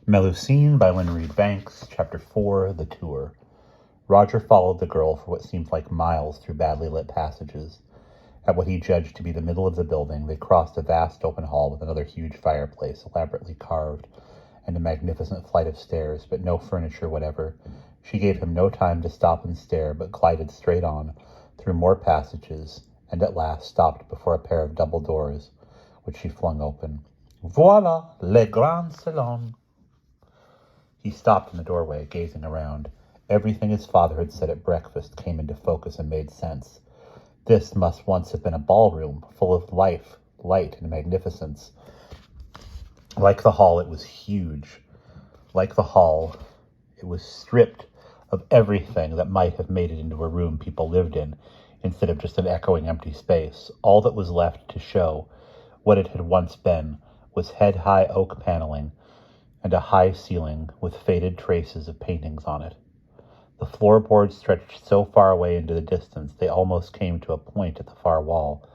Melusine by Lynne Banks, Chapter 4, The Tour. Roger followed the girl for what seemed like miles through badly lit passages. At what he judged to be the middle of the building, they crossed a vast open hall with another huge fireplace, elaborately carved, and a magnificent flight of stairs, but no furniture whatever. She gave him no time to stop and stare, but glided straight on, through more passages, and at last stopped before a pair of double doors, which she flung open. Voila, le grand salon. He stopped in the doorway, gazing around. Everything his father had said at breakfast came into focus and made sense. This must once have been a ballroom, full of life, light, and magnificence. Like the hall, it was huge. Like the hall, it was stripped of everything that might have made it into a room people lived in, instead of just an echoing empty space. All that was left to show what it had once been was head-high oak paneling and a high ceiling with faded traces of paintings on it. The floorboards stretched so far away into the distance they almost came to a point at the far wall.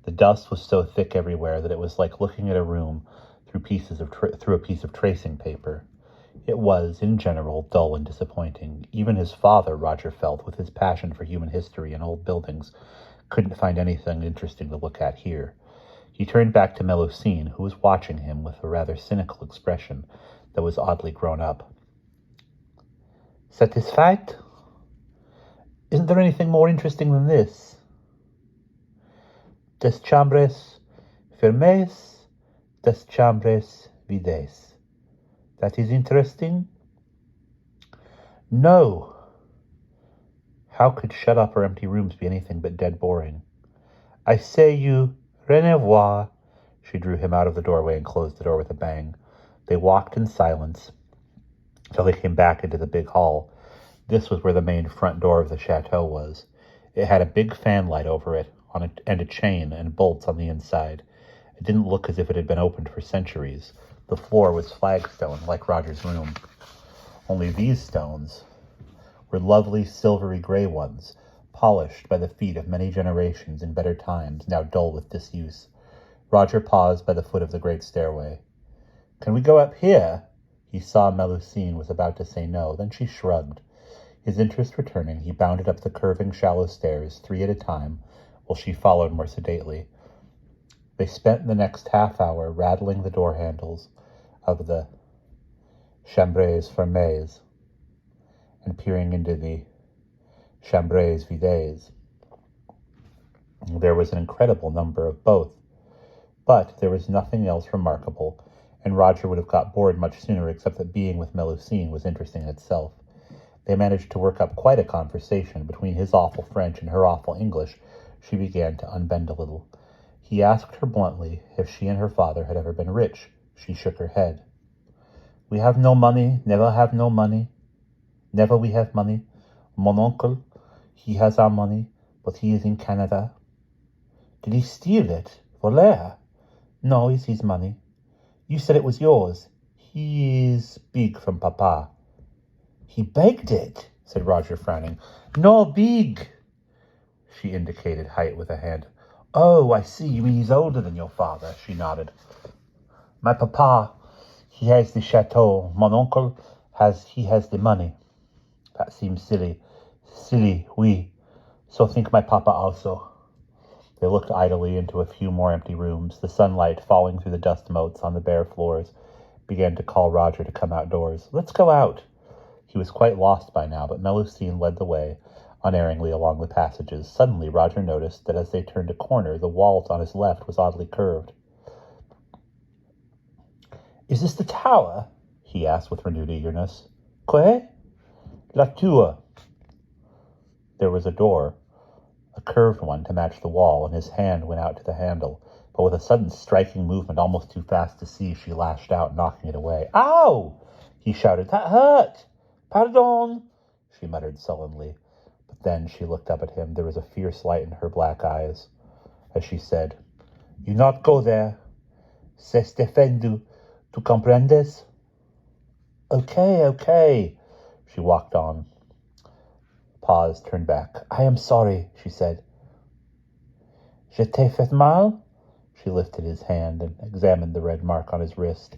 The dust was so thick everywhere that it was like looking at a room through a piece of tracing paper. It was, in general, dull and disappointing. Even his father, Roger felt, with his passion for human history and old buildings, couldn't find anything interesting to look at here. He turned back to Melusine, who was watching him with a rather cynical expression that was oddly grown up. Satisfied? Isn't there anything more interesting than this? Des chambres fermées, des chambres vides. That is interesting? No. How could shut up or empty rooms be anything but dead boring? I say you, revoir. She drew him out of the doorway and closed the door with a bang. They walked in silence till they came back into the big hall. This was where the main front door of the chateau was. It had a big fan light over it, and a chain and bolts on the inside. It didn't look as if it had been opened for centuries. The floor was flagstone, like Roger's room. Only these stones were lovely silvery gray ones, polished by the feet of many generations in better times, now dull with disuse. Roger paused by the foot of the great stairway. Can we go up here? He saw Melusine was about to say no, then she shrugged. His interest returning, he bounded up the curving, shallow stairs, 3 at a time, while she followed more sedately. They spent the next half hour rattling the door handles of the chambres fermées and peering into the chambres vides. There was an incredible number of both, but there was nothing else remarkable, and Roger would have got bored much sooner, except that being with Melusine was interesting in itself. They managed to work up quite a conversation. Between his awful French and her awful English, she began to unbend a little. He asked her bluntly if she and her father had ever been rich. She shook her head. We have no money, never have no money. Never we have money. Mon uncle, he has our money, but he is in Canada. Did he steal it? Voler? No, it's his money. You said it was yours. He is big from Papa. He begged it, said Roger, frowning. No, big. She indicated height with a hand. Oh, I see. You mean he's older than your father? She nodded. My papa, he has the chateau. Mon uncle has the money. That seems silly. Silly, oui. So think my papa also. They looked idly into a few more empty rooms. The sunlight, falling through the dust motes on the bare floors, began to call Roger to come outdoors. Let's go out. He was quite lost by now, but Melusine led the way unerringly along the passages. Suddenly, Roger noticed that as they turned a corner, the wall on his left was oddly curved. Is this the tower? He asked with renewed eagerness. Quoi? La tour. There was a door, a curved one to match the wall, and his hand went out to the handle. But with a sudden striking movement almost too fast to see, she lashed out, knocking it away. Ow! He shouted. That hurt! Pardon! She muttered sullenly. But then she looked up at him. There was a fierce light in her black eyes as she said, You not go there. C'est defendu. Tu comprendes? Okay. She walked on. Paused, turned back. I am sorry, she said. Je t'ai fait mal? She lifted his hand and examined the red mark on his wrist.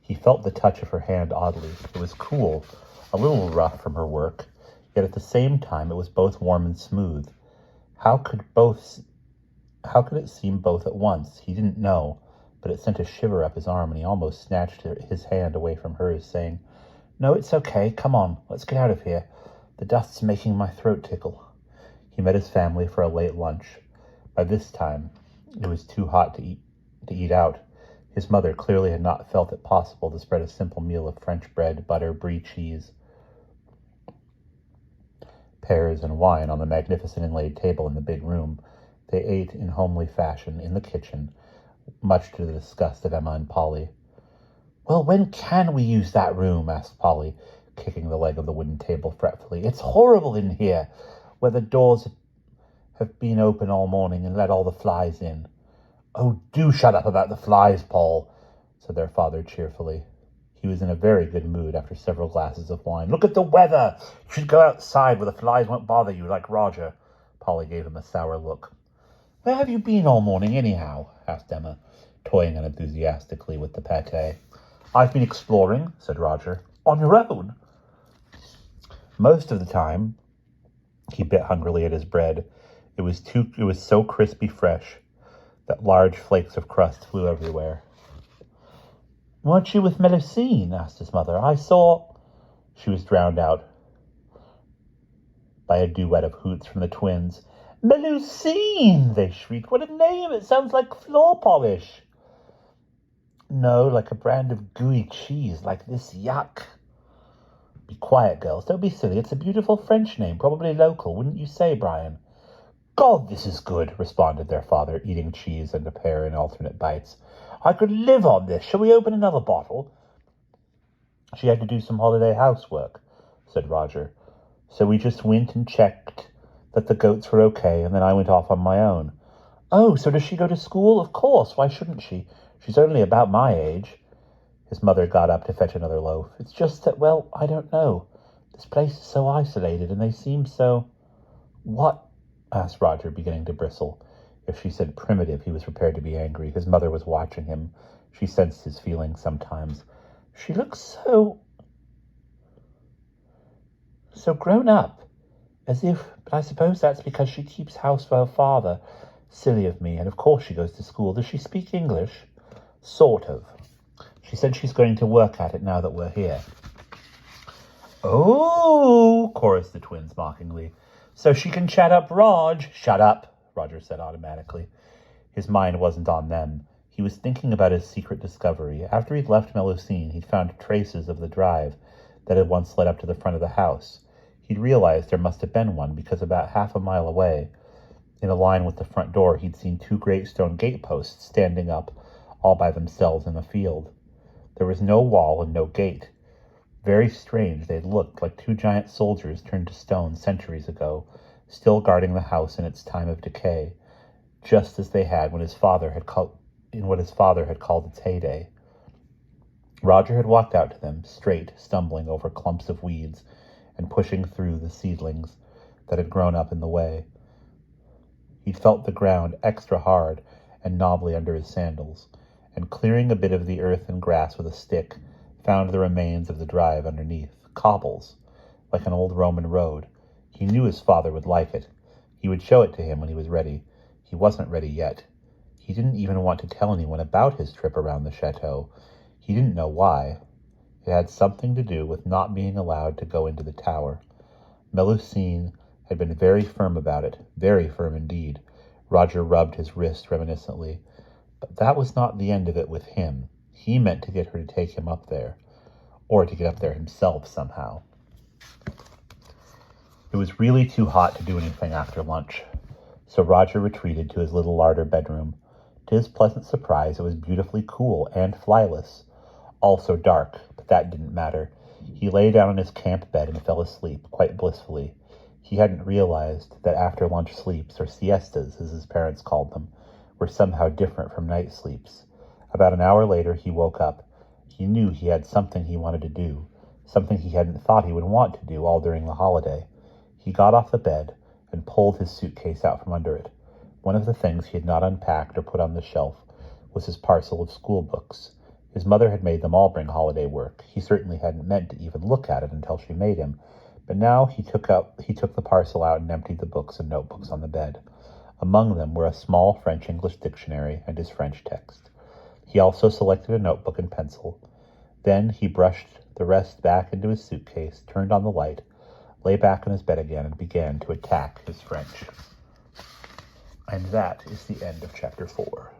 He felt the touch of her hand oddly. It was cool, a little rough from her work, yet at the same time it was both warm and smooth. How could it seem both at once? He didn't know, but it sent a shiver up his arm, and he almost snatched his hand away from hers, saying, "No, it's okay. Come on, let's get out of here. The dust's making my throat tickle." He met his family for a late lunch. By this time, it was too hot to eat out. His mother clearly had not felt it possible to spread a simple meal of French bread, butter, brie cheese, pears, and wine on the magnificent inlaid table in the big room. They ate in homely fashion in the kitchen, much to the disgust of Emma and Polly. "Well, when can we use that room?" asked Polly, kicking the leg of the wooden table fretfully. "It's horrible in here, where the doors have been open all morning and let all the flies in." "Oh, do shut up about the flies, Paul," said their father cheerfully. He was in a very good mood after several glasses of wine. "Look at the weather! You should go outside where the flies won't bother you, like Roger." Polly gave him a sour look. "Where have you been all morning, anyhow?" asked Emma, toying unenthusiastically with the pate. "I've been exploring," said Roger. "On your own?" Most of the time, he bit hungrily at his bread. It was so crispy fresh that large flakes of crust flew everywhere. "Weren't you with Melusine?" asked his mother. "I saw—" She was drowned out by a duet of hoots from the twins. "Melusine!" they shrieked. "What a name! It sounds like floor polish." "No, like a brand of gooey cheese, like this. Yuck." "Be quiet, girls. Don't be silly. It's a beautiful French name, probably local, wouldn't you say, Brian?" "God, this is good," responded their father, eating cheese and a pear in alternate bites. "I could live on this. Shall we open another bottle?" "She had to do some holiday housework," said Roger. "So we just went and checked that the goats were okay, and then I went off on my own." "Oh, so does she go to school? Of course. Why shouldn't she? She's only about my age." His mother got up to fetch another loaf. "It's just that, well, I don't know. This place is so isolated, and they seem so—" "What?" asked Roger, beginning to bristle. If she said primitive, he was prepared to be angry. His mother was watching him. She sensed his feelings sometimes. "She looks so grown up. As if, but I suppose that's because she keeps house for her father. Silly of me. And of course she goes to school. Does she speak English?" "Sort of. She said she's going to work at it now that we're here." "Oh," chorused the twins mockingly. "So she can chat up Raj." "Shut up," Roger said automatically. His mind wasn't on them. He was thinking about his secret discovery. After he'd left Melusine, he'd found traces of the drive that had once led up to the front of the house. He'd realized there must have been one because about half a mile away, in a line with the front door, he'd seen two great stone gateposts standing up all by themselves in the field. There was no wall and no gate. Very strange, they'd looked like two giant soldiers turned to stone centuries ago, still guarding the house in its time of decay, just as they had in what his father had called its heyday. Roger had walked out to them, straight, stumbling over clumps of weeds and pushing through the seedlings that had grown up in the way. He'd felt the ground extra hard and knobbly under his sandals, and clearing a bit of the earth and grass with a stick, found the remains of the drive underneath. Cobbles, like an old Roman road. He knew his father would like it. He would show it to him when he was ready. He wasn't ready yet. He didn't even want to tell anyone about his trip around the chateau. He didn't know why. It had something to do with not being allowed to go into the tower. Melusine had been very firm about it, very firm indeed. Roger rubbed his wrist reminiscently. But that was not the end of it with him. He meant to get her to take him up there, or to get up there himself somehow. It was really too hot to do anything after lunch, so Roger retreated to his little larder bedroom. To his pleasant surprise, it was beautifully cool and flyless. Also dark, but that didn't matter. He lay down on his camp bed and fell asleep, quite blissfully. He hadn't realized that after-lunch sleeps, or siestas, as his parents called them, were somehow different from night sleeps. About an hour later, he woke up. He knew he had something he wanted to do, something he hadn't thought he would want to do all during the holiday. He got off the bed and pulled his suitcase out from under it. One of the things he had not unpacked or put on the shelf was his parcel of school books. His mother had made them all bring holiday work. He certainly hadn't meant to even look at it until she made him, but now he took the parcel out and emptied the books and notebooks on the bed. Among them were a small French-English dictionary and his French text. He also selected a notebook and pencil. Then he brushed the rest back into his suitcase, turned on the light, lay back on his bed again, and began to attack his French. And that is the end of chapter 4.